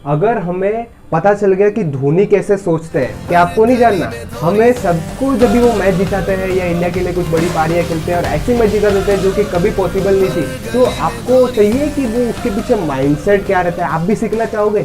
अगर हमें पता चल गया कि धोनी कैसे सोचते हैं, क्या आपको नहीं जानना? हमें सबको जब भी वो मैच जिताते हैं या इंडिया के लिए कुछ बड़ी पारियां खेलते हैं और ऐसी मैच जिता देते हैं जो कि कभी पॉसिबल नहीं थी, तो आपको चाहिए कि वो उसके पीछे माइंडसेट क्या रहता है। आप भी सीखना चाहोगे?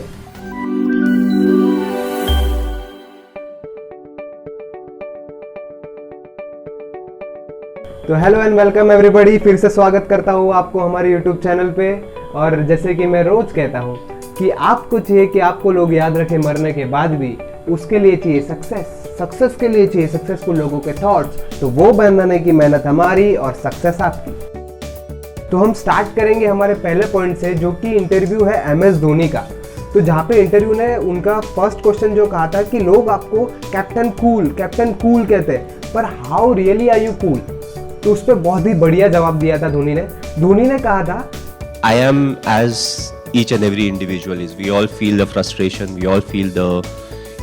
तो हेलो एंड वेलकम एवरीबॉडी, फिर से स्वागत करता हूँ आपको हमारे यूट्यूब चैनल पे। और जैसे कि मैं रोज कहता हूँ कि आपको चाहिए कि आपको लोग याद रखें मरने के बाद भी, उसके लिए चाहिए सक्सेस के लिए चाहिए सक्सेसफुल लोगों के थॉट्स। तो वो बनाने की मेहनत हमारी और सक्सेस आपकी। तो हम स्टार्ट करेंगे हमारे पहले पॉइंट से, जो कि इंटरव्यू है MS धोनी का। तो जहाँ पे इंटरव्यू ने उनका फर्स्ट क्वेश्चन जो कहा था कि लोग आपको कैप्टन कूल कहते हैं, पर how really are you cool? तो उस पर बहुत ही बढ़िया जवाब दिया था धोनी ने कहा था, I am as each and every individual is. We all feel the frustration, we all feel the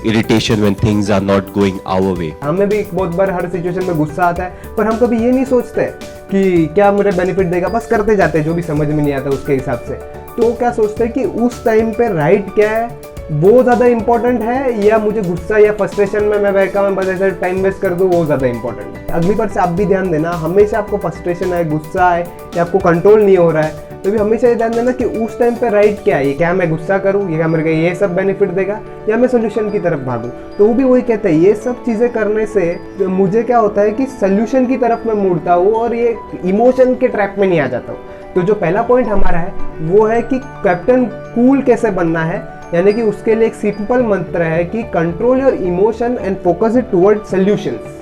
irritation when things are not going our way. हमें भी बहुत बार हर सिचुएशन में गुस्सा आता है, पर हम कभी ये नहीं सोचते कि क्या मुझे बेनिफिट देगा, बस करते जाते हैं जो भी समझ में नहीं आता उसके हिसाब से। तो क्या सोचते हैं कि उस टाइम पे राइट क्या है वो ज़्यादा इंपॉर्टेंट है, या मुझे गुस्सा या फ्रस्ट्रेशन में मैं बैठा मैं बस ऐसे टाइम वेस्ट कर दूँ वो ज़्यादा इंपॉर्टेंट है। अगली बार से आप भी ध्यान देना, हमेशा आपको फ्रस्ट्रेशन है, गुस्सा है या आपको कंट्रोल नहीं हो रहा है, तो भी हमेशा ये ध्यान देना कि उस टाइम पे राइट क्या है। ये क्या मैं गुस्सा करूँ, ये क्या मेरे को ये सब बेनिफिट देगा, या मैं सोल्यूशन की तरफ भागूँ? तो वो भी वही कहते हैं, ये सब चीज़ें करने से मुझे क्या होता है कि सोल्यूशन की तरफ मैं मुड़ता हूँ और ये इमोशन के ट्रैप में नहीं आ जाता हूँ। तो जो पहला पॉइंट हमारा है वो है कि कैप्टन कूल कैसे बनना है, यानी कि उसके लिए एक सिंपल मंत्र है कि control your emotion and focus it toward solutions.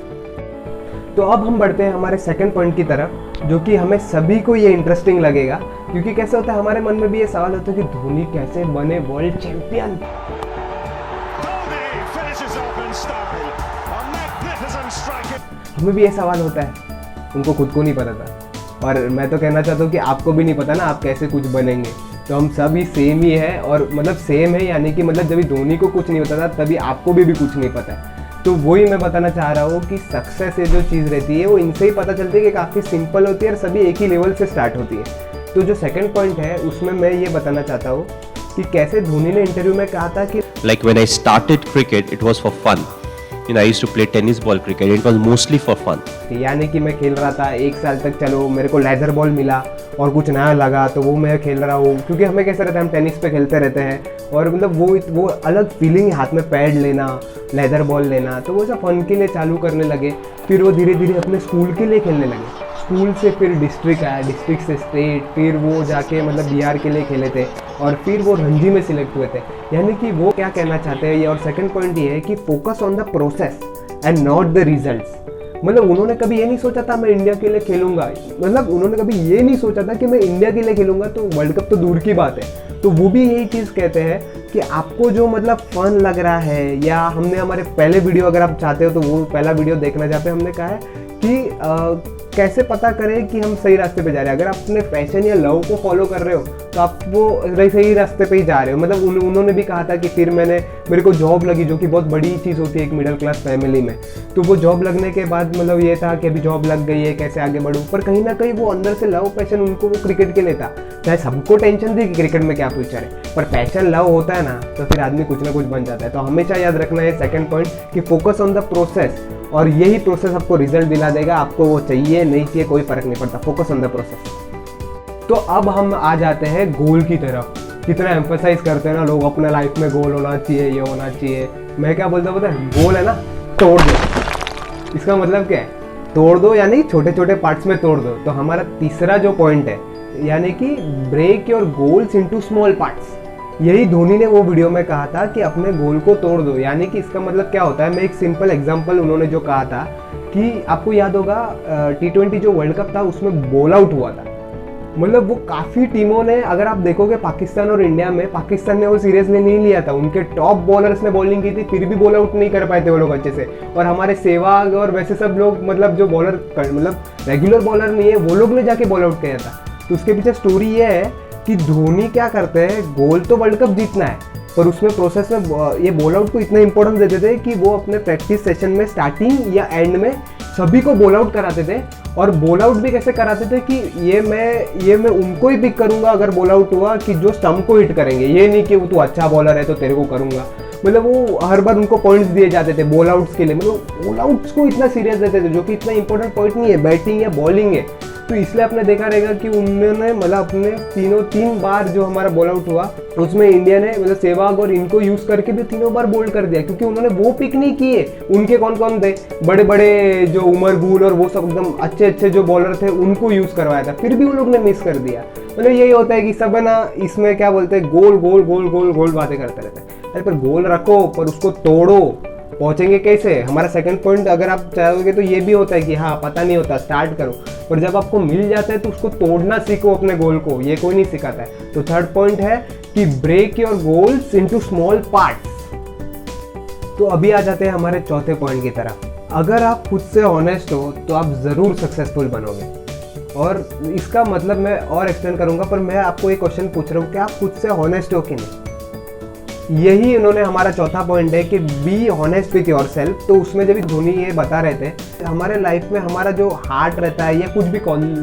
तो अब हम बढ़ते हैं हमारे सेकंड पॉइंट की तरफ, जो कि हमें सभी को ये इंटरेस्टिंग लगेगा, क्योंकि कैसे होता है हमारे मन में भी ये सवाल होता है कि धोनी कैसे बने वर्ल्ड चैंपियन। हमें भी ये सवाल होता है, उनको खुद को नहीं पता था, और मैं तो कहना चाहता हूँ कि आपको भी नहीं पता ना आप कैसे कुछ बनेंगे। तो हम सभी सेम ही है, और मतलब सेम है यानी कि मतलब जब धोनी को कुछ नहीं पता था तभी आपको भी कुछ नहीं पता है। तो वही मैं बताना चाह रहा हूँ कि सक्सेस ये जो चीज़ रहती है वो इनसे ही पता चलती है कि काफ़ी सिंपल होती है और सभी एक ही लेवल से स्टार्ट होती है। तो जो सेकंड पॉइंट है उसमें मैं ये बताना चाहता हूँ कि कैसे धोनी ने इंटरव्यू में कहा था कि Like when I started cricket, it was for fun. You know, I used to play tennis ball cricket. It was mostly for fun. यानी कि मैं खेल रहा था 1 साल तक, चलो मेरे को लेदर बॉल मिला और कुछ नया लगा तो वो मैं खेल रहा हूँ, क्योंकि हमें कैसा रहता है हम टेनिस पे खेलते रहते हैं और मतलब वो अलग फीलिंग, हाथ में पैड लेना, लेदर बॉल लेना, तो वो सब फन के लिए चालू करने लगे। फिर वो धीरे धीरे अपने स्कूल के लिए खेलने लगे, स्कूल से फिर डिस्ट्रिक्ट आया, डिस्ट्रिक्ट से स्टेट, फिर वो जाके मतलब बिहार के लिए खेले थे और फिर वो रणजी में सिलेक्ट हुए थे। यानी कि वो क्या कहना चाहते हैं ये, और सेकंड पॉइंट ये है कि focus on the process and not the results. मतलब उन्होंने कभी ये नहीं सोचा था मैं इंडिया के लिए खेलूंगा, मतलब उन्होंने कभी ये नहीं सोचा था कि मैं इंडिया के लिए खेलूंगा तो वर्ल्ड कप तो दूर की बात है। तो वो भी यही चीज़ कहते हैं कि आपको जो मतलब फन लग रहा है, या हमने हमारे पहले वीडियो अगर आप चाहते हो तो वो पहला वीडियो देखना, जहाँ पे हमने कहा है कि कैसे पता करें कि हम सही रास्ते पे जा रहे हैं। अगर आप अपने पैशन या लव को फॉलो कर रहे हो तो आप वो सही रास्ते पे ही जा रहे हो। मतलब उन्होंने भी कहा था कि फिर मेरे को जॉब लगी, जो कि बहुत बड़ी चीज़ होती है एक मिडिल क्लास फैमिली में। तो वो जॉब लगने के बाद मतलब ये था कि अभी जॉब लग गई है, कैसे आगे बढ़ूँ, पर कहीं ना कहीं वो अंदर से लव पैशन उनको वो क्रिकेट के लिए था। चाहे सबको टेंशन थी कि क्रिकेट में क्या फ्यूचर है, पर पैशन लव होता है ना तो फिर आदमी कुछ ना कुछ बन जाता है। तो हमेशा याद रखना है सेकंड पॉइंट कि फोकस ऑन द प्रोसेस, और यही प्रोसेस आपको रिजल्ट दिला देगा। आपको वो चाहिए नहीं चाहिए कोई फर्क नहीं पड़ता, फोकस ऑन द प्रोसेस। तो अब हम आ जाते हैं गोल की तरफ। कितना एम्फसाइज करते हैं ना लोग अपने लाइफ में गोल होना चाहिए, ये होना चाहिए। मैं क्या बोलता हूँ पता है, गोल है ना तोड़ दो। इसका मतलब क्या है, तोड़ दो यानी छोटे छोटे पार्ट्स में तोड़ दो। तो हमारा तीसरा जो पॉइंट है यानी कि break your goals into small parts. यही धोनी ने वो वीडियो में कहा था कि अपने गोल को तोड़ दो। यानी कि इसका मतलब क्या होता है, मैं एक सिंपल एग्जांपल उन्होंने जो कहा था कि आपको याद होगा T20 जो वर्ल्ड कप था उसमें बॉल आउट हुआ था। मतलब वो काफ़ी टीमों ने, अगर आप देखोगे पाकिस्तान और इंडिया में, पाकिस्तान ने वो सीरियसली नहीं लिया था, उनके टॉप बॉलर्स ने बॉलिंग की थी फिर भी बॉल आउट नहीं कर पाए थे वो लोग अच्छे से। और हमारे सहवाग और वैसे सब लोग मतलब जो बॉलर मतलब रेगुलर बॉलर नहीं है वो लोग ने जाके बॉल आउट किया था। तो उसके पीछे स्टोरी ये है कि धोनी क्या करते हैं, गोल तो वर्ल्ड कप जीतना है, पर उसमें प्रोसेस में ये बॉल आउट को इतना इंपॉर्टेंस देते थे कि वो अपने प्रैक्टिस सेशन में स्टार्टिंग या एंड में सभी को बॉल आउट कराते थे, और बॉल आउट भी कैसे कराते थे कि ये मैं उनको ही पिक करूंगा अगर बॉल आउट हुआ, कि जो स्टंप को हिट करेंगे, ये नहीं कि वो तू अच्छा बॉलर है तो तेरे को करूंगा। मतलब वो हर बार उनको पॉइंट्स दिए जाते थे बॉल आउट्स के लिए, मतलब बॉल आउट्स को इतना सीरियस लेते थे, जो कि इतना इंपॉर्टेंट पॉइंट नहीं है, बैटिंग या बॉलिंग है। तो इसलिए आपने देखा रहेगा कि उन्होंने मतलब अपने तीन बार जो हमारा बॉल आउट हुआ उसमें इंडिया ने मतलब सहवाग और इनको यूज करके भी तीनों बार बोल्ड कर दिया, क्योंकि उन्होंने वो पिक नहीं किए। उनके कौन कौन थे, बड़े बड़े जो उमर गुल और वो सब एकदम अच्छे अच्छे जो बॉलर थे उनको यूज करवाया था, फिर भी उन लोग ने मिस कर दिया। मतलब यही होता है कि सब है ना, इसमें क्या बोलते हैं, गोल गोल गोल गोल गोल बातें करते रहते हैं। अरे पर गोल रखो पर उसको तोड़ो, पहुंचेंगे कैसे। हमारा सेकंड पॉइंट अगर आप चाहोगे तो ये भी होता है कि हाँ पता नहीं होता, स्टार्ट करो, पर जब आपको मिल जाता है तो उसको तोड़ना सीखो अपने गोल को, ये कोई नहीं सिखाता है। तो थर्ड पॉइंट है कि break your goals into small parts. तो अभी आ जाते हैं हमारे चौथे पॉइंट की तरफ। अगर आप खुद से ऑनेस्ट हो तो आप ज़रूर सक्सेसफुल बनोगे। और इसका मतलब मैं और एक्सप्लेन करूंगा, पर मैं आपको एक क्वेश्चन पूछ रहा हूँ कि आप खुद से ऑनेस्ट हो कि नहीं। यही इन्होंने हमारा चौथा पॉइंट है कि be honest with your self. तो उसमें जब धोनी ये बता रहे थे, हमारे लाइफ में हमारा जो हार्ट रहता है या कुछ भी,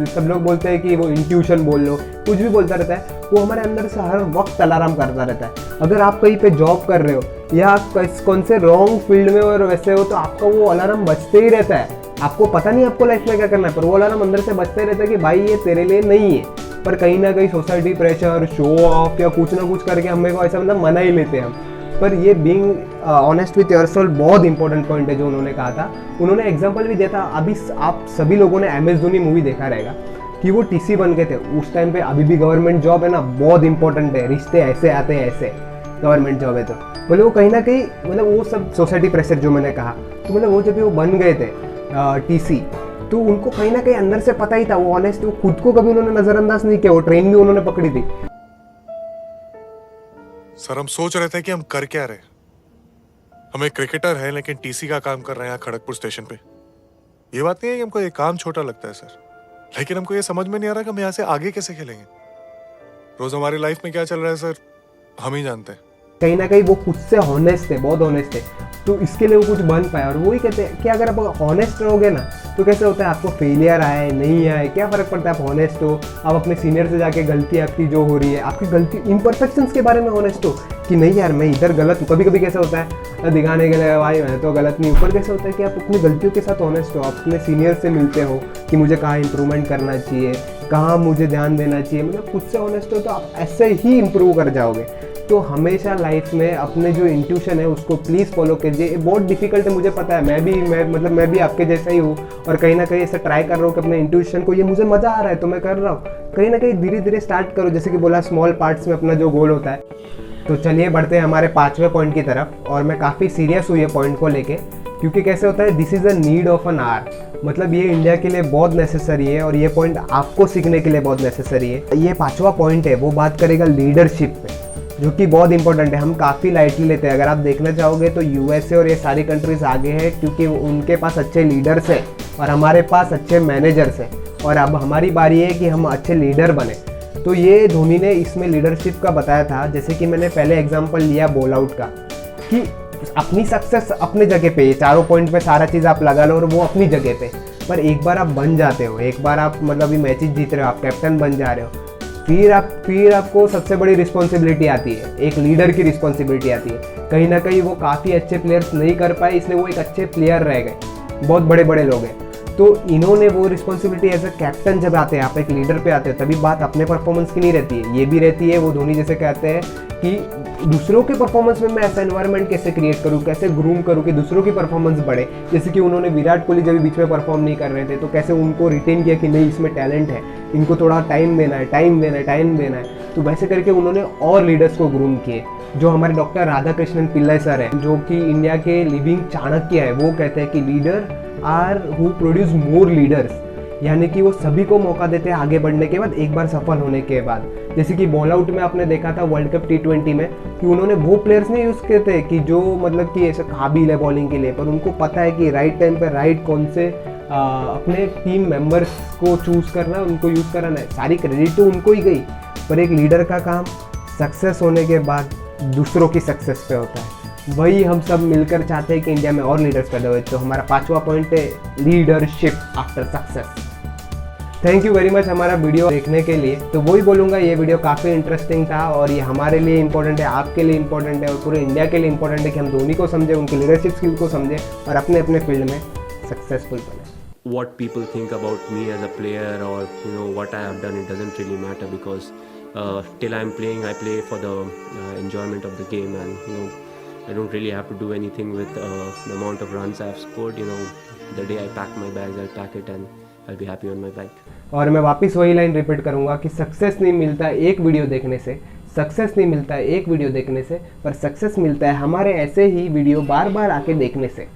सब लोग बोलते हैं कि वो इंट्यूशन बोल लो, कुछ भी बोलता रहता है, वो हमारे अंदर से हर वक्त अलार्म करता रहता है। अगर आप कहीं पे जॉब कर रहे हो या आप कौन से रॉन्ग फील्ड में और वैसे हो, तो आपका वो अलार्म बजते ही रहता है। आपको पता नहीं आपको लाइफ में क्या करना है, पर वो अलार्म अंदर से बजते ही रहता है कि भाई ये तेरे लिए नहीं है। पर कहीं ना कहीं सोसाइटी प्रेशर, शो ऑफ या कुछ ना कुछ करके हमें को ऐसा मतलब मना ही लेते हैं हम। पर ये बीइंग ऑनेस्ट विथ योरसेल्फ बहुत इंपॉर्टेंट पॉइंट है जो उन्होंने कहा था। उन्होंने एग्जांपल भी दिया था। अभी आप सभी लोगों ने MS धोनी मूवी देखा रहेगा कि वो TC बन गए थे उस टाइम पे। अभी भी गवर्नमेंट जॉब है ना, बहुत इंपॉर्टेंट है, रिश्ते ऐसे आते हैं ऐसे, गवर्नमेंट जॉब है तो मतलब वो कहीं ना कहीं मतलब वो सब सोसाइटी प्रेशर जो मैंने कहा, तो मतलब वो जब वो बन गए थे TC, तो उनको कहीं ना कहीं अंदर से पता ही था, वो ऑनेस्ट, वो खुद को कभी उन्होंने नजरअंदाज नहीं किया, वो ट्रेन भी उन्होंने पकड़ी थी। सर हम सोच रहे थे कि हम कर क्या रहे। हम एक क्रिकेटर हैं लेकिन TC का काम कर रहे हैं खड़गपुर स्टेशन पे। ये बात नहीं है कि हमको ये काम छोटा लगता है सर, लेकिन हमको ये समझ में नहीं आ रहा कि हम यहाँ से आगे कैसे खेलेंगे। रोज हमारी लाइफ में क्या चल रहा है सर, हम ही जानते हैं। कहीं ना कहीं वो खुद से ऑनेस्ट है, बहुत ऑनेस्ट है, तो इसके लिए वो कुछ बन पाया। और वही कहते हैं कि अगर आप ऑनेस्ट रहोगे ना, तो कैसे होता है, आपको फेलियर आए नहीं आए क्या फ़र्क पड़ता है, आप ऑनेस्ट हो। आप अपने सीनियर से जाके गलती आपकी जो हो रही है, आपकी गलती इम्परफेक्शंस के बारे में ऑनेस्ट हो कि नहीं यार मैं इधर गलत हूँ। कभी कभी कैसा होता है दिखाने के लिए भाई मैं तो गलत नहीं, ऊपर कैसे होता है कि आप अपनी गलतियों के साथ ऑनेस्ट हो, आप अपने सीनियर से मिलते हो कि मुझे कहाँ इंप्रूवमेंट करना चाहिए, कहाँ मुझे ध्यान देना चाहिए। मतलब खुद से ऑनेस्ट हो तो आप ऐसे ही इम्प्रूव कर जाओगे। तो हमेशा लाइफ में अपने जो इंट्यूशन है उसको प्लीज़ फॉलो कीजिए। ये बहुत डिफिकल्ट है, मुझे पता है, मैं भी आपके जैसा ही हूँ, और कहीं ना कहीं ऐसा ट्राई कर रहा हूँ कि अपने इंट्यूशन को, ये मुझे मज़ा आ रहा है तो मैं कर रहा हूँ। कहीं ना कहीं धीरे धीरे स्टार्ट करो, जैसे कि बोला स्मॉल पार्ट्स में अपना जो गोल होता है। तो चलिए बढ़ते हैं हमारे 5वें पॉइंट की तरफ, और मैं काफ़ी सीरियस हूँ ये पॉइंट को लेके, क्योंकि कैसे होता है, this is a need of an hour. मतलब ये इंडिया के लिए बहुत नेसेसरी है, और ये पॉइंट आपको सीखने के लिए बहुत नेसेसरी है। ये 5वां पॉइंट है, वो बात करेगा लीडरशिप पे, जो कि बहुत इंपॉर्टेंट है। हम काफ़ी लाइटली लेते हैं। अगर आप देखना चाहोगे तो USA और ये सारी कंट्रीज़ आगे हैं, क्योंकि उनके पास अच्छे लीडर्स हैं और हमारे पास अच्छे मैनेजर्स हैं, और अब हमारी बारी है कि हम अच्छे लीडर बने। तो ये धोनी ने इसमें लीडरशिप का बताया था, जैसे कि मैंने पहले एग्जांपल लिया बॉल आउट का, कि अपनी सक्सेस अपनी जगह पे, ये चारों पॉइंट पे सारा चीज़ आप लगा लो और वो अपनी जगह पे, पर एक बार आप बन जाते हो, एक बार आप मतलब ये मैचेस जीत रहे हो, आप कैप्टन बन जा रहे हो, फिर आपको सबसे बड़ी रिस्पॉन्सिबिलिटी आती है, एक लीडर की रिस्पॉन्सिबिलिटी आती है। कहीं ना कहीं वो काफ़ी अच्छे प्लेयर्स नहीं कर पाए, इसलिए वो एक अच्छे प्लेयर रह गए, बहुत बड़े बड़े लोग हैं। तो इन्होंने वो रिस्पॉन्सिबिलिटी एज अ कैप्टन जब आते हैं, आप एक लीडर पे आते हो, तभी बात अपने परफॉर्मेंस की नहीं रहती है, ये भी रहती है। वो धोनी जैसे कहते हैं कि दूसरों के परफॉर्मेंस में मैं ऐसा एनवायरनमेंट कैसे क्रिएट करूँ, कैसे ग्रूम करूँ कि दूसरों की परफॉर्मेंस बढ़े। जैसे कि उन्होंने विराट कोहली जब बीच में परफॉर्म नहीं कर रहे थे, तो कैसे उनको रिटेन किया कि नहीं इसमें टैलेंट है, इनको थोड़ा टाइम देना है। तो वैसे करके उन्होंने और लीडर्स को ग्रूम किए। जो हमारे डॉक्टर राधाकृष्णन पिल्लाई सर हैं, जो कि इंडिया के लिविंग चाणक्य है, वो कहते हैं कि leader are who produce more leaders, यानी कि वो सभी को मौका देते हैं आगे बढ़ने के बाद, एक बार सफल होने के बाद। जैसे कि बॉल आउट में आपने देखा था वर्ल्ड कप T20 में कि उन्होंने वो प्लेयर्स नहीं यूज़ किए थे कि जो मतलब कि ऐसे काबिल है बॉलिंग के लिए, पर उनको पता है कि राइट टाइम पे राइट कौन से अपने टीम मेंबर्स को चूज़ करना है, उनको यूज़ करना है। सारी क्रेडिट तो उनको ही गई, पर एक लीडर का काम सक्सेस होने के बाद दूसरों की सक्सेस पे होता है। वही हम सब मिलकर चाहते हैं कि इंडिया में और लीडर्स पैदा हुए। तो हमारा 5वां पॉइंट है leadership after success. Thank you very much हमारा वीडियो देखने के लिए। तो वही बोलूँगा, ये वीडियो काफ़ी इंटरेस्टिंग था और ये हमारे लिए इंपॉर्टेंट है, आपके लिए इंपॉर्टेंट है और पूरे इंडिया के लिए इंपॉर्टेंट है कि हम धोनी को समझें, उनकी लीडरशिप स्किल को समझें और अपने अपने फील्ड में सक्सेसफुल बने। What people think about me as a player, or what I have done, it doesn't really matter, because till I'm playing, I play for the enjoyment of the game, and I don't really have to do anything with the amount of runs I've scored. The day I pack my bags, I'll pack it and I'll be happy on my bike. और मैं वापस वही line repeat करूँगा कि success नहीं मिलता एक video देखने से, सक्सेस नहीं मिलता एक वीडियो देखने से, पर सक्सेस मिलता है हमारे ऐसे ही वीडियो बार बार आके देखने से।